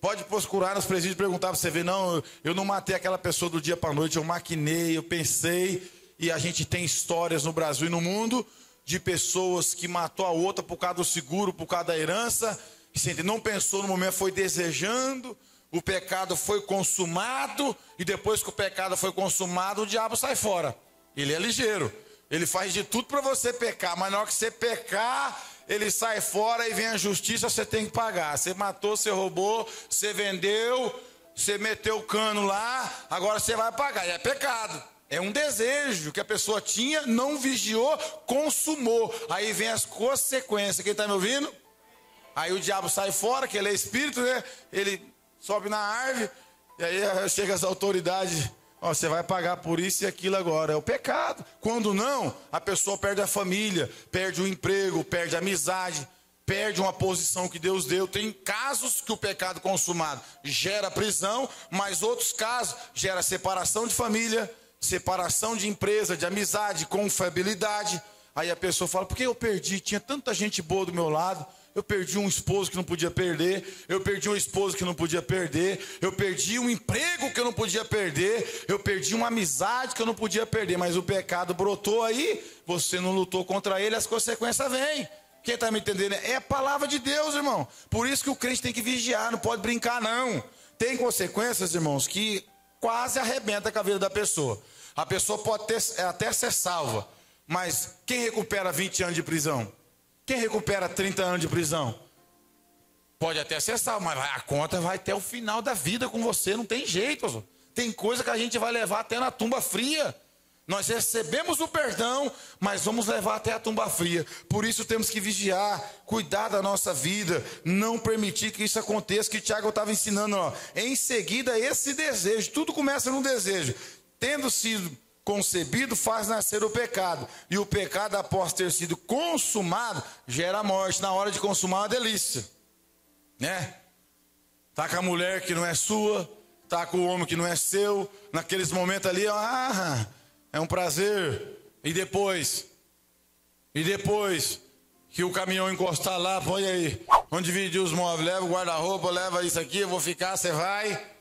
Pode procurar nos presídios e perguntar para você ver. Não, eu não matei aquela pessoa do dia para a noite, eu maquinei, eu pensei. E a gente tem histórias no Brasil e no mundo de pessoas que matou a outra por causa do seguro, por causa da herança. Você não pensou no momento, foi desejando, o pecado foi consumado, e depois que o pecado foi consumado, o diabo sai fora. Ele é ligeiro, ele faz de tudo para você pecar, mas na hora que você pecar, ele sai fora e vem a justiça, você tem que pagar. Você matou, você roubou, você vendeu, você meteu o cano lá, agora você vai pagar, e é pecado. É um desejo que a pessoa tinha, não vigiou, consumou. Aí vem as consequências. Quem está me ouvindo? Aí o diabo sai fora, que ele é espírito, né? Ele sobe na árvore, e aí chega as autoridades. Ó, você vai pagar por isso e aquilo agora. É o pecado. Quando não, a pessoa perde a família, perde o emprego, perde a amizade, perde uma posição que Deus deu. Tem casos que o pecado consumado gera prisão, mas outros casos gera separação de família, separação de empresa, de amizade, confiabilidade. Aí a pessoa fala, por que eu perdi? Tinha tanta gente boa do meu lado. Eu perdi um esposo que não podia perder, eu perdi uma esposa que não podia perder, eu perdi um emprego que eu não podia perder, eu perdi uma amizade que eu não podia perder, mas o pecado brotou aí, você não lutou contra ele, as consequências vêm. Quem está me entendendo? É a palavra de Deus, irmão. Por isso que o crente tem que vigiar, não pode brincar não. Tem consequências, irmãos, que quase arrebenta com a vida da pessoa. A pessoa pode até ser salva, mas quem recupera 20 anos de prisão? Quem recupera 30 anos de prisão? Pode até ser salvo, mas a conta vai até o final da vida com você, não tem jeito. Tem coisa que a gente vai levar até na tumba fria. Nós recebemos o perdão, mas vamos levar até a tumba fria. Por isso temos que vigiar, cuidar da nossa vida, não permitir que isso aconteça, que Tiago estava ensinando. Ó. Em seguida, esse desejo, tudo começa no desejo. Tendo sido concebido, faz nascer o pecado. E o pecado, após ter sido consumado, gera morte. Na hora de consumar, uma delícia. Né? Tá com a mulher que não é sua, tá com o homem que não é seu. Naqueles momentos ali, ó, é um prazer. E depois que o caminhão encostar lá, põe aí. Vamos dividir os móveis, leva o guarda-roupa, leva isso aqui, eu vou ficar, você vai.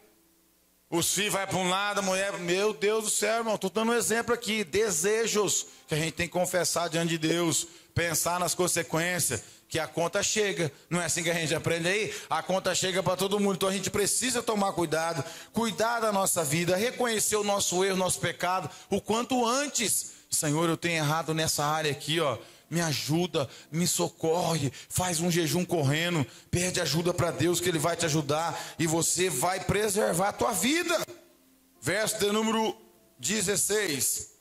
Os filhos vai para um lado, a mulher, meu Deus do céu, irmão, estou dando um exemplo aqui, desejos que a gente tem que confessar diante de Deus, pensar nas consequências, que a conta chega, não é assim que a gente aprende aí? A conta chega para todo mundo, então a gente precisa tomar cuidado, cuidar da nossa vida, reconhecer o nosso erro, o nosso pecado, o quanto antes. Senhor, eu tenho errado nessa área aqui, ó. Me ajuda, me socorre, faz um jejum correndo, pede ajuda para Deus que Ele vai te ajudar e você vai preservar a tua vida. Verso de número 16.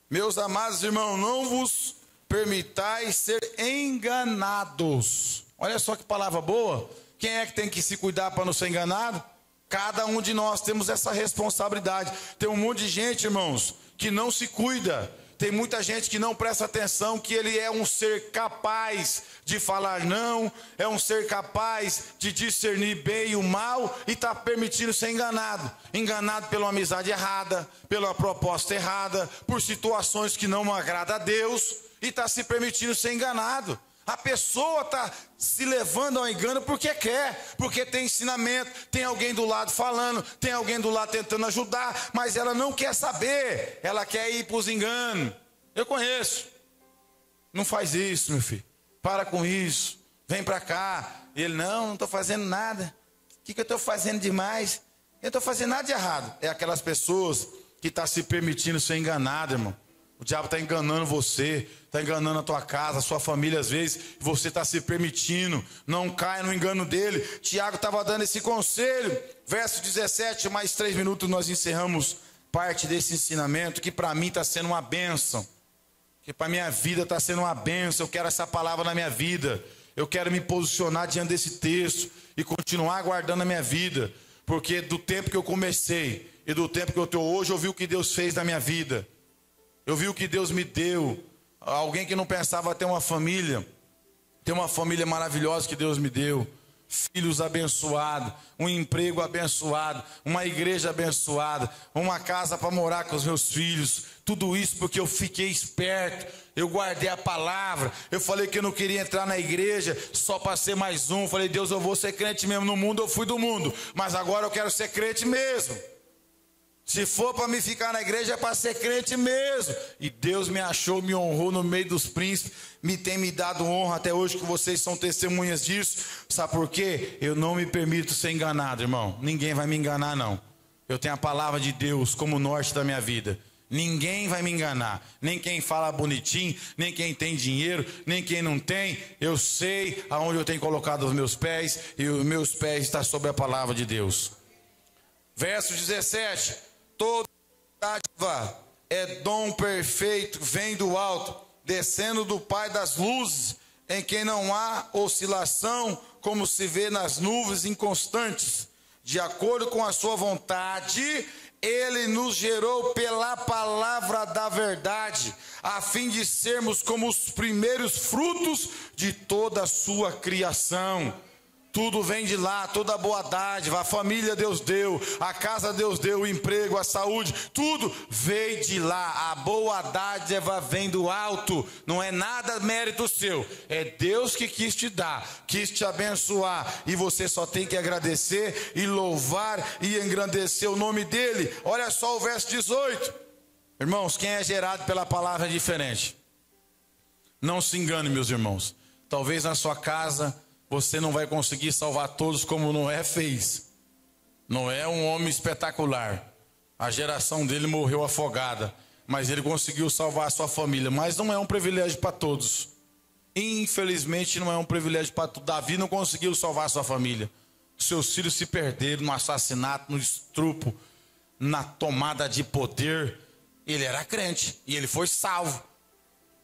Meus amados irmãos, não vos permitais ser enganados. Olha só que palavra boa. Quem é que tem que se cuidar para não ser enganado? Cada um de nós temos essa responsabilidade. Tem um monte de gente, irmãos, que não se cuida. Tem muita gente que não presta atenção que ele é um ser capaz de falar não, é um ser capaz de discernir bem e o mal e está permitindo ser enganado. Enganado pela amizade errada, pela proposta errada, por situações que não agradam a Deus e está se permitindo ser enganado. A pessoa está se levando ao engano porque quer, porque tem ensinamento, tem alguém do lado falando, tem alguém do lado tentando ajudar, mas ela não quer saber, ela quer ir para os enganos. Eu conheço. Não faz isso, meu filho. Para com isso. Vem para cá. Ele, não estou fazendo nada. O que eu estou fazendo demais? Eu não estou fazendo nada de errado. É aquelas pessoas que estão se permitindo ser enganadas, irmão. O diabo está enganando você, está enganando a tua casa, a sua família às vezes, e você está se permitindo, não caia no engano dele. Tiago estava dando esse conselho, verso 17, mais 3 minutos nós encerramos parte desse ensinamento, que para mim está sendo uma bênção, que para a minha vida está sendo uma bênção. Eu quero essa palavra na minha vida, eu quero me posicionar diante desse texto e continuar guardando a minha vida, porque do tempo que eu comecei e do tempo que eu estou hoje, eu vi o que Deus fez na minha vida. Eu vi o que Deus me deu. Alguém que não pensava ter uma família maravilhosa que Deus me deu. Filhos abençoados, um emprego abençoado, uma igreja abençoada, uma casa para morar com os meus filhos. Tudo isso porque eu fiquei esperto, eu guardei a palavra. Eu falei que eu não queria entrar na igreja só para ser mais um. Falei, Deus, eu vou ser crente mesmo. No mundo eu fui do mundo, mas agora eu quero ser crente mesmo. Se for para me ficar na igreja, é para ser crente mesmo. E Deus me achou, me honrou no meio dos príncipes, tem me dado honra até hoje, que vocês são testemunhas disso. Sabe por quê? Eu não me permito ser enganado, irmão. Ninguém vai me enganar, não. Eu tenho a palavra de Deus como norte da minha vida. Ninguém vai me enganar. Nem quem fala bonitinho, nem quem tem dinheiro, nem quem não tem. Eu sei aonde eu tenho colocado os meus pés, e os meus pés estão sobre a palavra de Deus. Verso 17. Toda dádiva é dom perfeito, vem do alto, descendo do Pai das luzes, em quem não há oscilação, como se vê nas nuvens inconstantes. De acordo com a sua vontade, Ele nos gerou pela palavra da verdade, a fim de sermos como os primeiros frutos de toda a sua criação. Tudo vem de lá, toda boa dádiva, a família Deus deu, a casa Deus deu, o emprego, a saúde, tudo veio de lá. A boa dádiva vem do alto, não é nada mérito seu, é Deus que quis te dar, quis te abençoar, e você só tem que agradecer e louvar e engrandecer o nome dele. Olha só o verso 18, irmãos, quem é gerado pela palavra é diferente. Não se engane, meus irmãos, talvez na sua casa você não vai conseguir salvar todos como Noé fez. Noé é um homem espetacular. A geração dele morreu afogada, mas ele conseguiu salvar a sua família. Mas não é um privilégio para todos. Infelizmente não é um privilégio para todos. Davi não conseguiu salvar a sua família. Seus filhos se perderam no assassinato, no estupro, na tomada de poder. Ele era crente e ele foi salvo.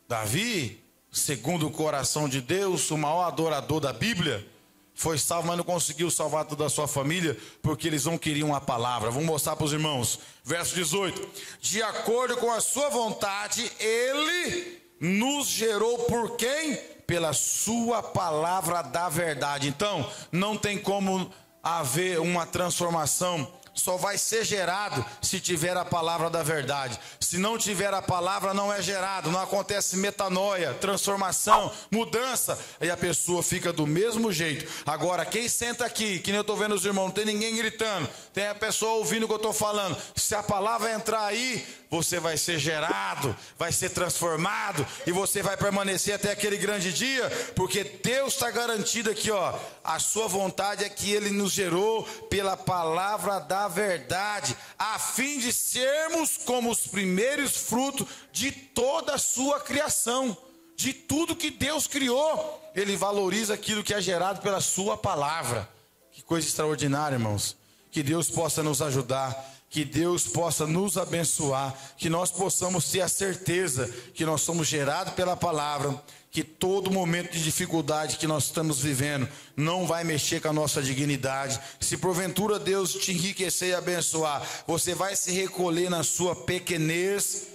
Davi, segundo o coração de Deus, o maior adorador da Bíblia, foi salvo, mas não conseguiu salvar toda a sua família, porque eles não queriam a palavra. Vamos mostrar para os irmãos. Verso 18. De acordo com a sua vontade, Ele nos gerou por quem? Pela sua palavra da verdade. Então, não tem como haver uma transformação. Só vai ser gerado se tiver a palavra da verdade. Se não tiver a palavra, não é gerado. Não acontece metanoia, transformação, mudança. E a pessoa fica do mesmo jeito. Agora, quem senta aqui, que nem eu estou vendo os irmãos, não tem ninguém gritando, tem a pessoa ouvindo o que eu estou falando. Se a palavra entrar aí, você vai ser gerado, vai ser transformado, e você vai permanecer até aquele grande dia, porque Deus está garantido aqui, ó. A sua vontade é que Ele nos gerou pela palavra da verdade, a fim de sermos como os primeiros frutos de toda a sua criação, de tudo que Deus criou. Ele valoriza aquilo que é gerado pela sua palavra. Que coisa extraordinária, irmãos. Que Deus possa nos ajudar, que Deus possa nos abençoar, que nós possamos ter a certeza que nós somos gerados pela palavra, que todo momento de dificuldade que nós estamos vivendo não vai mexer com a nossa dignidade. Se porventura Deus te enriquecer e abençoar, você vai se recolher na sua pequenez,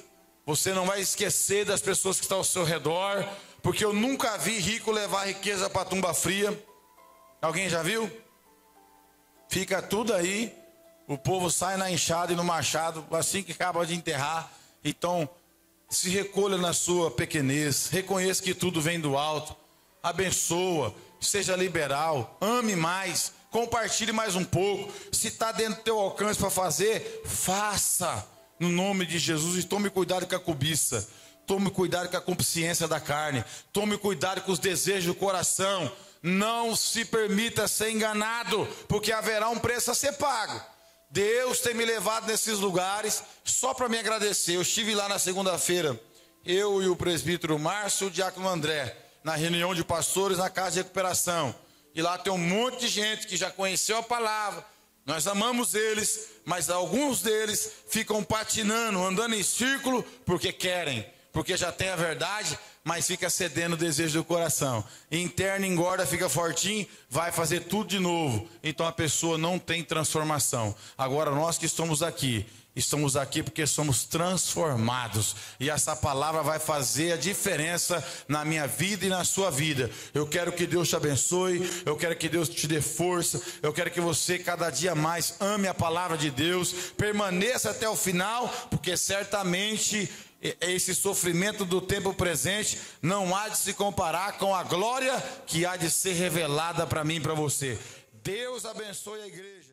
você não vai esquecer das pessoas que estão ao seu redor, porque eu nunca vi rico levar riqueza para a tumba fria. Alguém já viu? Fica tudo aí. O povo sai na enxada e no machado assim que acaba de enterrar. Então, se recolha na sua pequenez, reconheça que tudo vem do alto, abençoa, seja liberal, ame mais, compartilhe mais um pouco. Se está dentro do teu alcance para fazer, faça, no nome de Jesus. E tome cuidado com a cobiça, tome cuidado com a consciência da carne, tome cuidado com os desejos do coração. Não se permita ser enganado, porque haverá um preço a ser pago. Deus tem me levado nesses lugares só para me agradecer. Eu estive lá na segunda-feira, eu e o presbítero Márcio e o diácono André, na reunião de pastores na casa de recuperação. E lá tem um monte de gente que já conheceu a palavra. Nós amamos eles, mas alguns deles ficam patinando, andando em círculo, porque querem, porque já tem a verdade, mas fica cedendo o desejo do coração. Interna, engorda, fica fortinho, vai fazer tudo de novo. Então a pessoa não tem transformação. Agora nós que estamos aqui porque somos transformados. E essa palavra vai fazer a diferença na minha vida e na sua vida. Eu quero que Deus te abençoe, eu quero que Deus te dê força, eu quero que você cada dia mais ame a palavra de Deus, permaneça até o final, porque certamente esse sofrimento do tempo presente não há de se comparar com a glória que há de ser revelada para mim e para você. Deus abençoe a igreja.